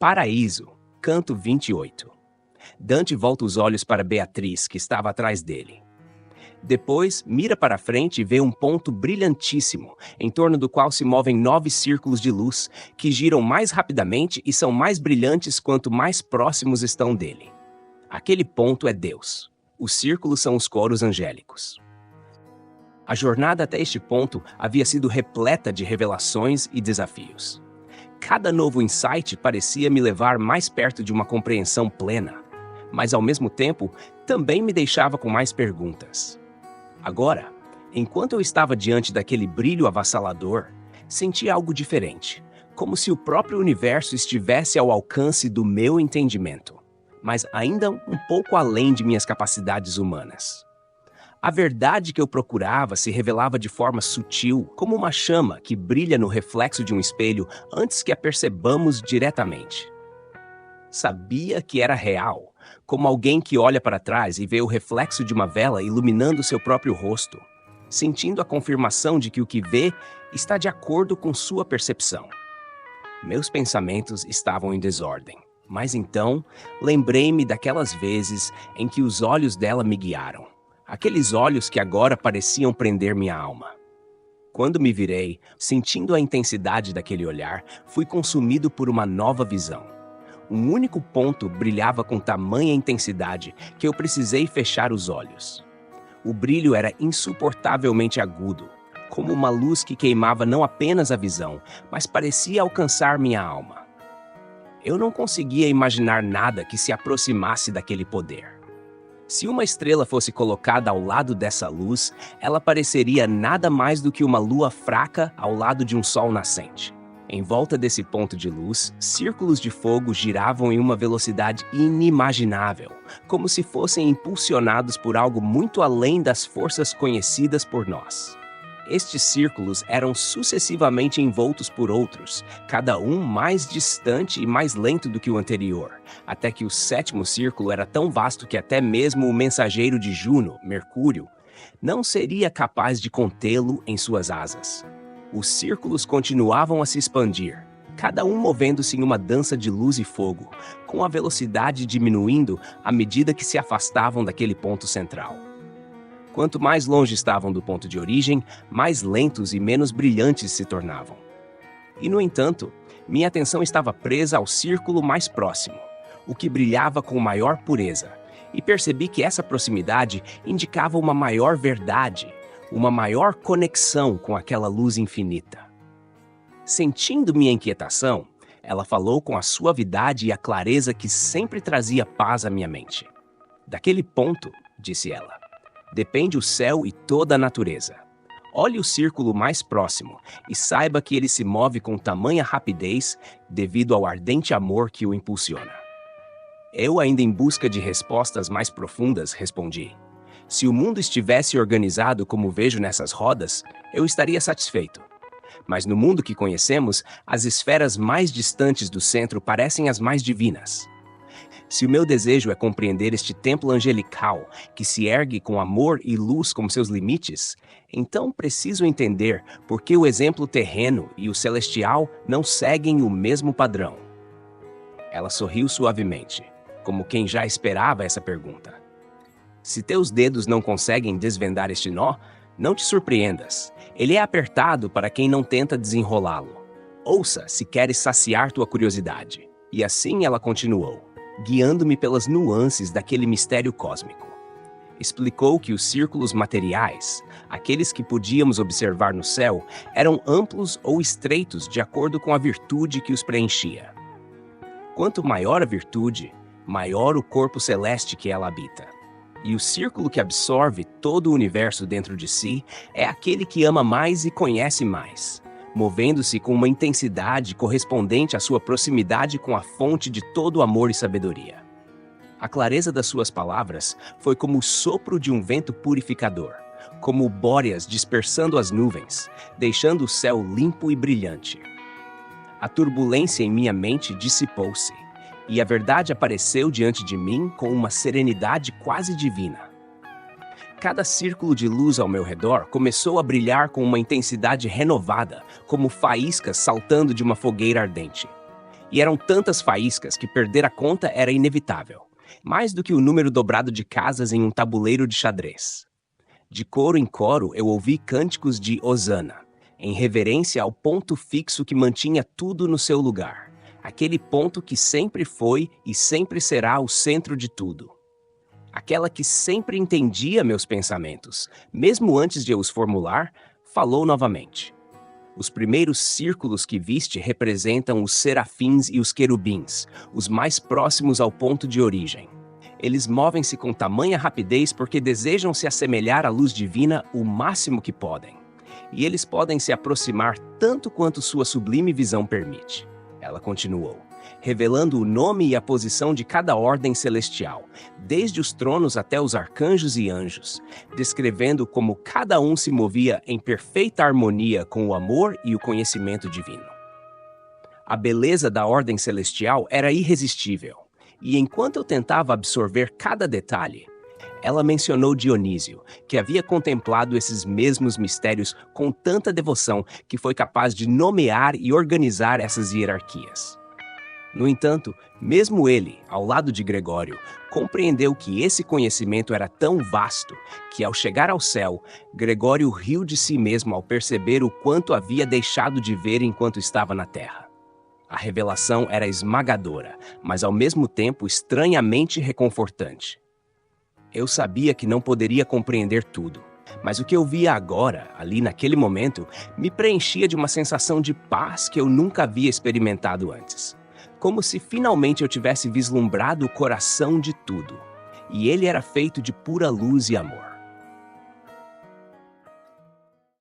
Paraíso, canto 28. Dante volta os olhos para Beatriz, que estava atrás dele. Depois, mira para frente e vê um ponto brilhantíssimo, em torno do qual se movem 9 círculos de luz, que giram mais rapidamente e são mais brilhantes quanto mais próximos estão dele. Aquele ponto é Deus. Os círculos são os coros angélicos. A jornada até este ponto havia sido repleta de revelações e desafios. Cada novo insight parecia me levar mais perto de uma compreensão plena, mas ao mesmo tempo também me deixava com mais perguntas. Agora, enquanto eu estava diante daquele brilho avassalador, senti algo diferente, como se o próprio universo estivesse ao alcance do meu entendimento, mas ainda um pouco além de minhas capacidades humanas. A verdade que eu procurava se revelava de forma sutil, como uma chama que brilha no reflexo de um espelho antes que a percebamos diretamente. Sabia que era real, como alguém que olha para trás e vê o reflexo de uma vela iluminando seu próprio rosto, sentindo a confirmação de que o que vê está de acordo com sua percepção. Meus pensamentos estavam em desordem, mas então lembrei-me daquelas vezes em que os olhos dela me guiaram. Aqueles olhos que agora pareciam prender minha alma. Quando me virei, sentindo a intensidade daquele olhar, fui consumido por uma nova visão. Um único ponto brilhava com tamanha intensidade que eu precisei fechar os olhos. O brilho era insuportavelmente agudo, como uma luz que queimava não apenas a visão, mas parecia alcançar minha alma. Eu não conseguia imaginar nada que se aproximasse daquele poder. Se uma estrela fosse colocada ao lado dessa luz, ela pareceria nada mais do que uma lua fraca ao lado de um sol nascente. Em volta desse ponto de luz, círculos de fogo giravam em uma velocidade inimaginável, como se fossem impulsionados por algo muito além das forças conhecidas por nós. Estes círculos eram sucessivamente envoltos por outros, cada um mais distante e mais lento do que o anterior, até que o 7º círculo era tão vasto que até mesmo o mensageiro de Juno, Mercúrio, não seria capaz de contê-lo em suas asas. Os círculos continuavam a se expandir, cada um movendo-se em uma dança de luz e fogo, com a velocidade diminuindo à medida que se afastavam daquele ponto central. Quanto mais longe estavam do ponto de origem, mais lentos e menos brilhantes se tornavam. E, no entanto, minha atenção estava presa ao círculo mais próximo, o que brilhava com maior pureza, e percebi que essa proximidade indicava uma maior verdade, uma maior conexão com aquela luz infinita. Sentindo minha inquietação, ela falou com a suavidade e a clareza que sempre trazia paz à minha mente. Daquele ponto, disse ela, depende o céu e toda a natureza. Olhe o círculo mais próximo e saiba que ele se move com tamanha rapidez devido ao ardente amor que o impulsiona. Eu, ainda em busca de respostas mais profundas, respondi. Se o mundo estivesse organizado como vejo nessas rodas, eu estaria satisfeito. Mas no mundo que conhecemos, as esferas mais distantes do centro parecem as mais divinas. Se o meu desejo é compreender este templo angelical, que se ergue com amor e luz como seus limites, então preciso entender por que o exemplo terreno e o celestial não seguem o mesmo padrão. Ela sorriu suavemente, como quem já esperava essa pergunta. Se teus dedos não conseguem desvendar este nó, não te surpreendas. Ele é apertado para quem não tenta desenrolá-lo. Ouça se queres saciar tua curiosidade. E assim ela continuou, guiando-me pelas nuances daquele mistério cósmico. Explicou que os círculos materiais, aqueles que podíamos observar no céu, eram amplos ou estreitos de acordo com a virtude que os preenchia. Quanto maior a virtude, maior o corpo celeste que ela habita. E o círculo que absorve todo o universo dentro de si é aquele que ama mais e conhece mais, movendo-se com uma intensidade correspondente à sua proximidade com a fonte de todo amor e sabedoria. A clareza das suas palavras foi como o sopro de um vento purificador, como bóreas dispersando as nuvens, deixando o céu limpo e brilhante. A turbulência em minha mente dissipou-se, e a verdade apareceu diante de mim com uma serenidade quase divina. Cada círculo de luz ao meu redor começou a brilhar com uma intensidade renovada, como faíscas saltando de uma fogueira ardente. E eram tantas faíscas que perder a conta era inevitável, mais do que o número dobrado de casas em um tabuleiro de xadrez. De coro em coro eu ouvi cânticos de hosana, em reverência ao ponto fixo que mantinha tudo no seu lugar, aquele ponto que sempre foi e sempre será o centro de tudo. Aquela que sempre entendia meus pensamentos, mesmo antes de eu os formular, falou novamente. Os primeiros círculos que viste representam os serafins e os querubins, os mais próximos ao ponto de origem. Eles movem-se com tamanha rapidez porque desejam se assemelhar à luz divina o máximo que podem. E eles podem se aproximar tanto quanto sua sublime visão permite. Ela continuou, revelando o nome e a posição de cada ordem celestial, desde os tronos até os arcanjos e anjos, descrevendo como cada um se movia em perfeita harmonia com o amor e o conhecimento divino. A beleza da ordem celestial era irresistível, e enquanto eu tentava absorver cada detalhe, ela mencionou Dionísio, que havia contemplado esses mesmos mistérios com tanta devoção que foi capaz de nomear e organizar essas hierarquias. No entanto, mesmo ele, ao lado de Gregório, compreendeu que esse conhecimento era tão vasto que, ao chegar ao céu, Gregório riu de si mesmo ao perceber o quanto havia deixado de ver enquanto estava na Terra. A revelação era esmagadora, mas ao mesmo tempo estranhamente reconfortante. Eu sabia que não poderia compreender tudo, mas o que eu via agora, ali naquele momento, me preenchia de uma sensação de paz que eu nunca havia experimentado antes. Como se finalmente eu tivesse vislumbrado o coração de tudo, e ele era feito de pura luz e amor.